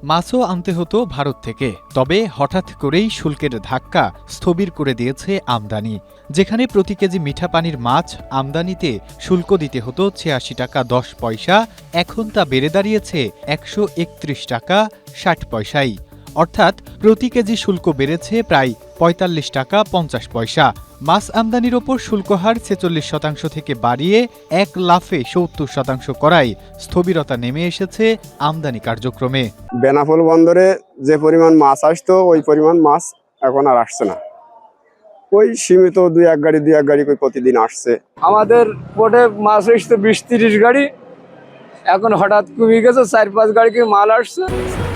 মাছও আনতে হতো ভারত থেকে, তবে হঠাৎ করেই শুল্কের ধাক্কা স্থবির করে দিয়েছে আমদানি। যেখানে প্রতি কেজি মিঠা পানির মাছ আমদানিতে শুল্ক দিতে হতো ৮৬ টাকা ১০ পয়সা, এখন তা বেড়ে দাঁড়িয়েছে ১৩১ টাকা ৬০ পয়সায়। অর্থাৎ প্রতি কেজি শুল্ক বেড়েছে প্রায় ৪৫ টাকা ৫০ পয়সা। মাছ আমদানির ওপর শুল্কহার ৪৬% থেকে বাড়িয়ে এক লাফে ৭০% করায় স্থবিরতা নেমে এসেছে আমদানি কার্যক্রমে। বেনাপোল বন্দরে যে পরিমাণ মাছ আসতো ওই পরিমাণ মাছ এখন আর আসছে না। ওই সীমিত দুই এক গাড়ি প্রতিদিন আসছে। আমাদের পোর্টে মাছ আসতো ২০-৩০ গাড়ি, এখন হঠাৎ কমে গেছে, ৪-৫ গাড়ি কি মাল আসছে।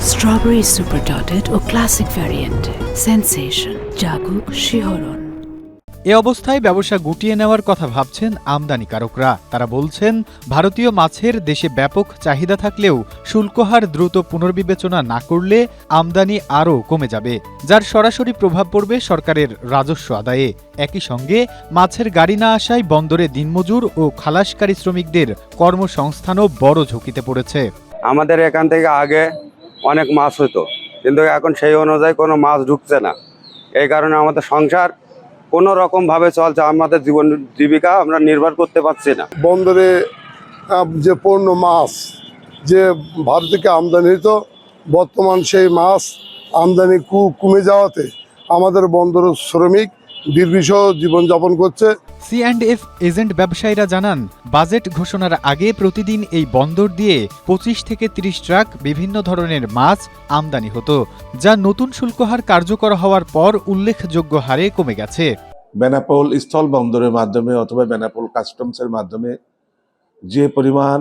স্ট্রবেরি সুপার ডটেড ও ক্লাসিক ভ্যারিয়েন্ট সেন্সেশন জাগুক শিহরণ। এ অবস্থায় ব্যবসা গুটিয়ে নেওয়ার কথা ভাবছেন আমদানিকারকরা। তারা বলছেন, ভারতীয় মাছের দেশে ব্যাপক চাহিদা থাকলেও শুল্কহার দ্রুত পুনর্বিবেচনা না করলে আমদানি আরও কমে যাবে, যার সরাসরি প্রভাব পড়বে সরকারের রাজস্ব আদায়ে। একই সঙ্গে মাছের গাড়ি না আসায় বন্দরে দিনমজুর ও খালাসকারী শ্রমিকদের কর্মসংস্থানও বড় ঝুঁকিতে পড়েছে। আমাদের এখান থেকে আগে অনেক মাছ হতো, কিন্তু এখন সেই অনুযায়ী কোনো মাছ ঢুকছে না। এই কারণে আমাদের সংসার কোনো রকম ভাবে চলছে, আমাদের জীবিকা আমরা নির্ভর করতে পারছি না। বন্দরে যে পণ্য মাছ যে ভারত থেকে আমদানি হতো, বর্তমান সেই মাছ আমদানি কমে যাওয়াতে আমাদের বন্দর শ্রমিক দুর্বিষহ জীবনযাপন করছে। C&F এজেন্ট ব্যবসায়ীরা জানান, বাজেট ঘোষণার আগে প্রতিদিন এই বন্দর দিয়ে ২৫ থেকে ৩০ ট্রাক বিভিন্ন ধরনের মাছ আমদানি হতো, যা নতুন শুল্কহার কার্যকর হওয়ার পর উল্লেখযোগ্য হারে কমে গেছে। বেনাপোল স্থল বন্দরের মাধ্যমে অথবা বেনাপোল কাস্টমসের মাধ্যমে যে পরিমাণ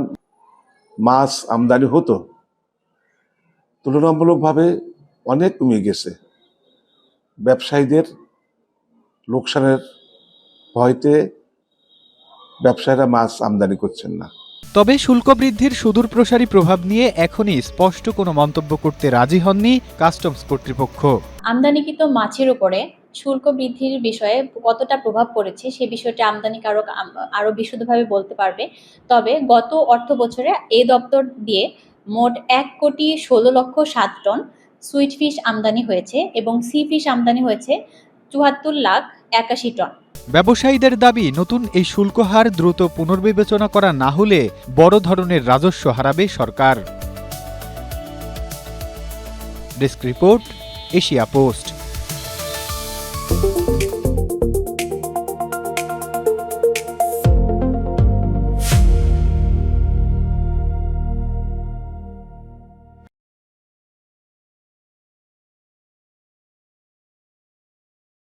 মাছ আমদানি হতো তুলনামূলকভাবে অনেক কমে গেছে। ব্যবসায়ীদের লোকসানের ভয়তে ব্যবসায়ীরা মাছ আমদানি করছেন না। তবে শুল্ক বৃদ্ধির সুদূরপ্রসারী প্রভাব নিয়ে এখনই স্পষ্ট কোনো মন্তব্য করতে রাজি হননি কাস্টমস কর্তৃপক্ষ। আমদানিকৃত মাছের উপরে শুল্ক বৃদ্ধির বিষয়ে কতটা প্রভাব পড়েছে সে বিষয়টি আমদানিকারক আরও বিশদভাবে বলতে পারবে। তবে গত অর্থ বছরে এই দপ্তর দিয়ে মোট ১,১৬,৭০,০০০ টন সুইট ফিশ আমদানি হয়েছে এবং সি ফিশ আমদানি হয়েছে ৭৪,৮১,০০০ টন। ব্যবসায়ীদের দাবি, নতুন এই শুল্কহার দ্রুত পুনর্বিবেচনা করা না হলে বড় ধরনের রাজস্ব হারাবে সরকার। Desk report, Asia post.